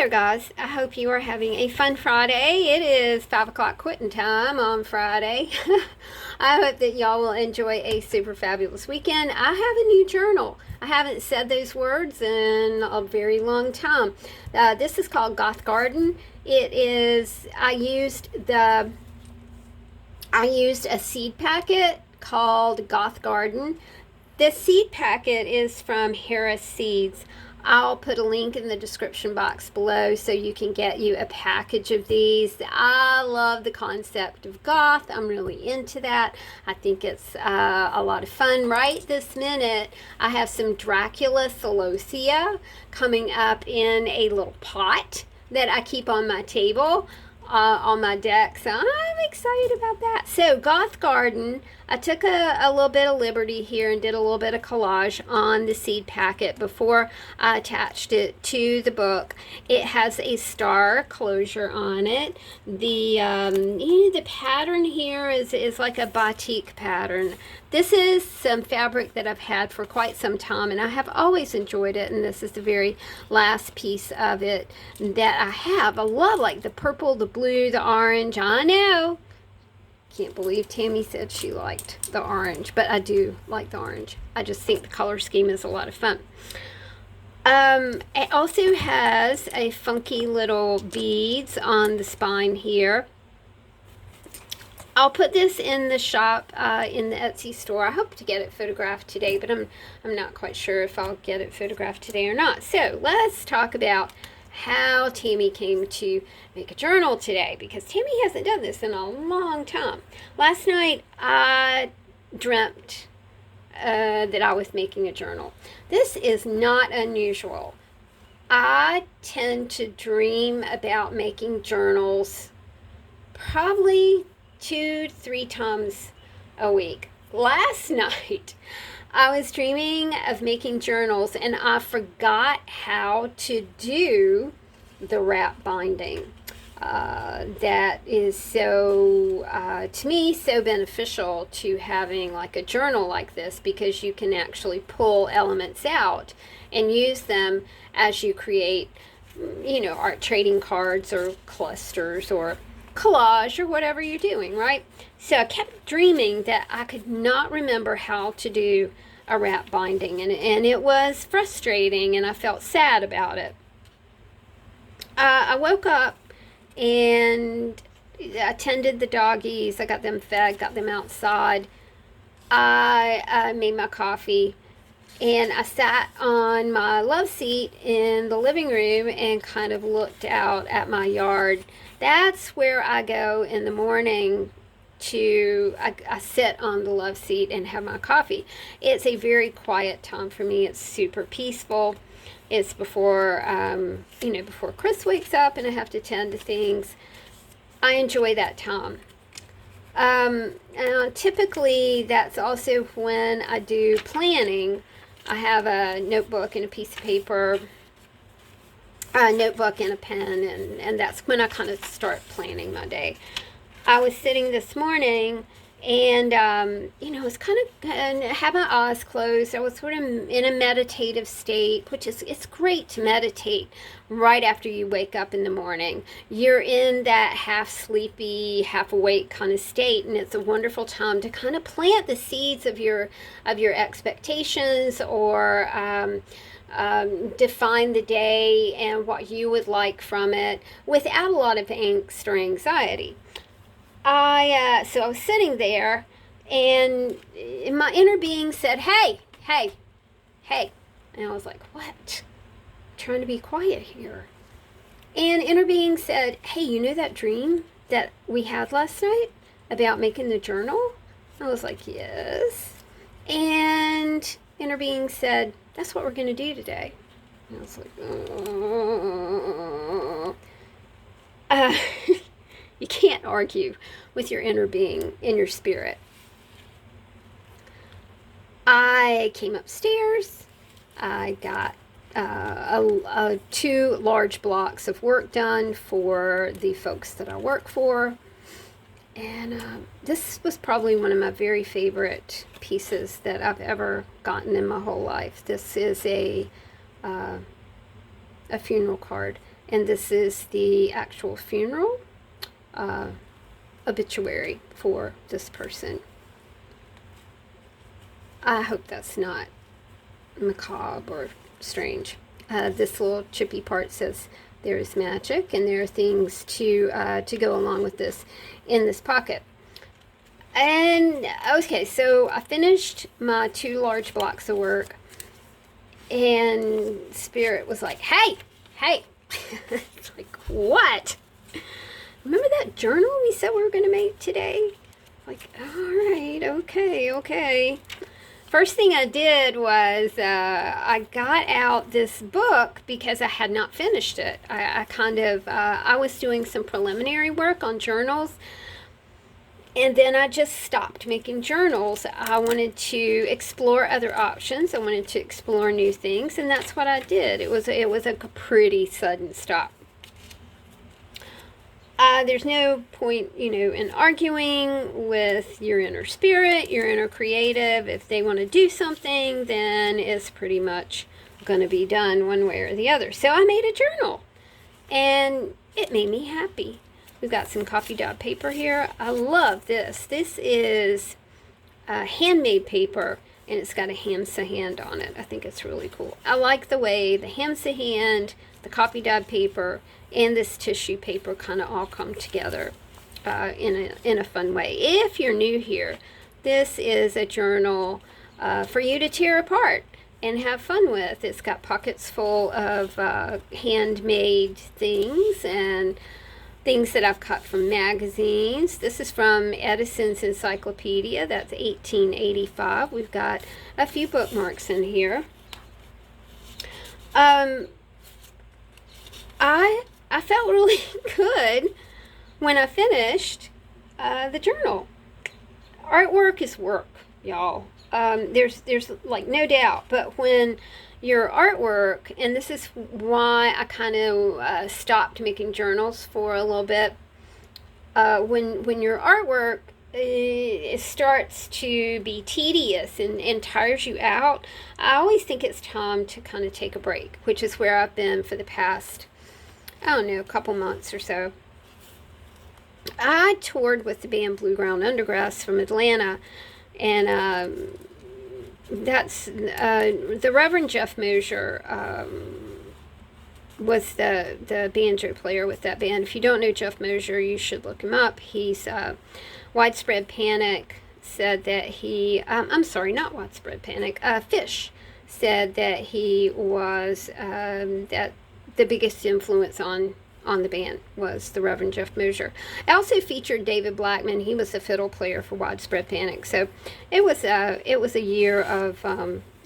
there, guys. I hope you are having a fun Friday. It is 5 o'clock quitting time on Friday. I hope that y'all will enjoy a super fabulous weekend. I have a new journal. I haven't said those words in a very long time. This is called Goth Garden. I used a seed packet called Goth Garden. This seed packet is from Harris Seeds. I'll put a link in the description box below so you can get you a package of these. I love the concept of goth. I'm really into that. I think it's a lot of fun. Right this minute, I have some Dracula celosia coming up in a little pot that I keep on my table. On my deck, so I'm excited about that. So Goth Garden, I took a little bit of liberty here and did a little bit of collage on the seed packet before I attached it to the book. It has a star closure on it. The pattern here is like a batik pattern. This is some fabric that I've had for quite some time, and I have always enjoyed it, and this is the very last piece of it that I have. I love like the purple, the blue, the orange. I know. Can't believe Tammy said she liked the orange, but I do like the orange. I just think the color scheme is a lot of fun. It also has a funky little beads on the spine here. I'll put this in the shop, in the Etsy store. I hope to get it photographed today, but I'm not quite sure if I'll get it photographed today or not. So let's talk about how Tammy came to make a journal today, because Tammy hasn't done this in a long time. Last night I dreamt that I was making a journal. This is not unusual. I tend to dream about making journals probably 2-3 times a week. Last night I was dreaming of making journals and I forgot how to do the wrap binding. That is so, to me, so beneficial to having like a journal like this, because you can actually pull elements out and use them as you create, art trading cards or clusters or collage or whatever you're doing, right? So I kept dreaming that I could not remember how to do a wrap binding, and it was frustrating, and I felt sad about it. I woke up and I tended the doggies. I got them fed, got them outside. I made my coffee, and I sat on my love seat in the living room and kind of looked out at my yard. That's where I go in the morning I sit on the love seat and have my coffee. It's a very quiet time for me. It's super peaceful. It's before, before Chris wakes up and I have to tend to things. I enjoy that time. Typically, that's also when I do planning. I have a notebook and a piece of paper, a notebook and a pen, and that's when I kind of start planning my day. I was sitting this morning and, I was kind of, had my eyes closed. I was sort of in a meditative state, which is, it's great to meditate right after you wake up in the morning. You're in that half sleepy, half awake kind of state, and it's a wonderful time to kind of plant the seeds of your expectations, or define the day and what you would like from it without a lot of angst or anxiety. So I was sitting there, and my inner being said, hey, hey, hey. And I was like, what? I'm trying to be quiet here. And inner being said, hey, you know that dream that we had last night about making the journal? I was like, yes. And inner being said, that's what we're going to do today. And I was like, you can't argue with your inner being in your spirit. I came upstairs. I got 2 large blocks of work done for the folks that I work for. And this was probably one of my very favorite pieces that I've ever gotten in my whole life. This is a a funeral card. And this is the actual funeral obituary for this person. I hope that's not macabre or strange. This little chippy part says there is magic, and there are things to go along with this in this pocket. And okay, so I finished my 2 large blocks of work, and Spirit was like, hey. It's like, what? Remember that journal we said we were going to make today? Like, all right, okay. First thing I did was I got out this book because I had not finished it. I was doing some preliminary work on journals, and then I just stopped making journals. I wanted to explore other options. I wanted to explore new things, and that's what I did. It was a pretty sudden stop. There's no point, in arguing with your inner spirit, your inner creative. If they want to do something, then it's pretty much going to be done one way or the other. So I made a journal, and it made me happy. We've got some coffee dot paper here. I love this. This is handmade paper, and it's got a hamsa hand on it. I think it's really cool. I like the way the hamsa hand, the coffee dot paper, and this tissue paper kind of all come together in a fun way. If you're new here, this is a journal for you to tear apart and have fun with. It's got pockets full of handmade things and things that I've cut from magazines. This is from Edison's Encyclopedia. That's 1885. We've got a few bookmarks in here. I felt really good when I finished the journal. Artwork is work, y'all. There's like no doubt. But when your artwork, and this is why I kind of stopped making journals for a little bit. When your artwork it starts to be tedious and tires you out, I always think it's time to kind of take a break, which is where I've been for the past, I don't know, a couple months or so. I toured with the band Blue Ground Undergrass from Atlanta, and that's the Reverend Jeff Mosier was the banjo player with that band. If you don't know Jeff Mosier, you should look him up. He's Widespread Panic said that he, I'm sorry, not Widespread Panic, Fish said that he was, that the biggest influence on the band was the Reverend Jeff Mosier. I also featured David Blackman. He was the fiddle player for Widespread Panic. So it was a year of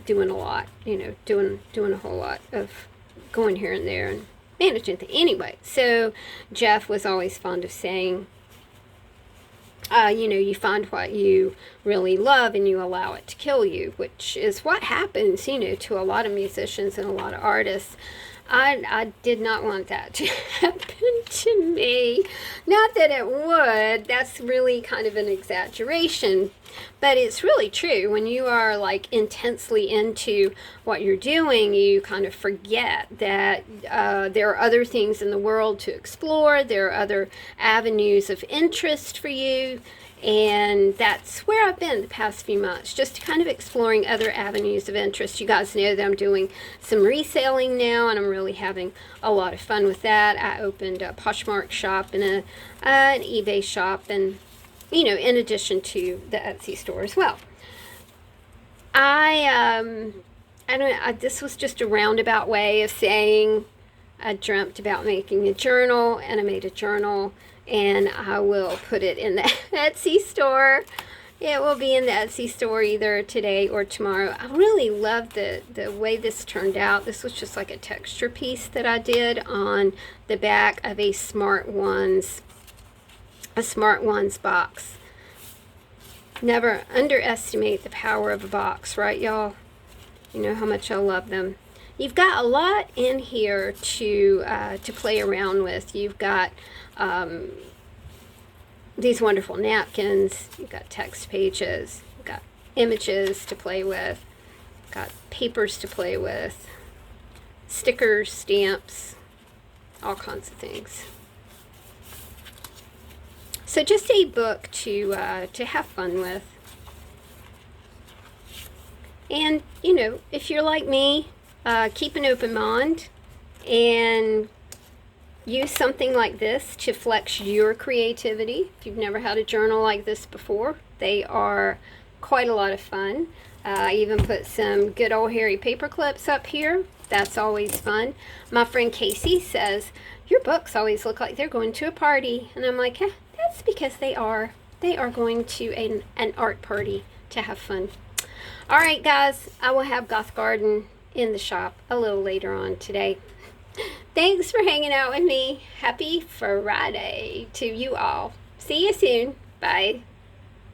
doing a lot, doing a whole lot of going here and there and managing things. Anyway, so Jeff was always fond of saying, you find what you really love and you allow it to kill you, which is what happens, to a lot of musicians and a lot of artists. I did not want that to happen to me. Not that it would. That's really kind of an exaggeration. But it's really true. When you are like intensely into what you're doing, you kind of forget that there are other things in the world to explore. There are other avenues of interest for you. And that's where I've been the past few months, just kind of exploring other avenues of interest. You guys know that I'm doing some reselling now, and I'm really having a lot of fun with that. I opened a Poshmark shop and an eBay shop, and in addition to the Etsy store as well. This was just a roundabout way of saying I dreamt about making a journal, and I made a journal. And I will put it in the Etsy store. It will be in the Etsy store either today or tomorrow. I really love the way this turned out. This was just like a texture piece that I did on the back of a Smart Ones box. Never underestimate the power of a box, right, y'all? You know how much I love them. You've got a lot in here to play around with. You've got these wonderful napkins. You've got text pages. You've got images to play with. Got papers to play with. stickers, stamps, all kinds of things. So just a book to have fun with. And, you know, if you're like me, keep an open mind and use something like this to flex your creativity. If you've never had a journal like this before, they are quite a lot of fun. I even put some good old hairy paper clips up here. That's always fun. My friend Casey says, your books always look like they're going to a party. And I'm like, that's because they are. They are going to an art party to have fun. All right, guys, I will have Goth Garden in the shop a little later on today. Thanks for hanging out with me. Happy Friday to you all. See you soon. Bye.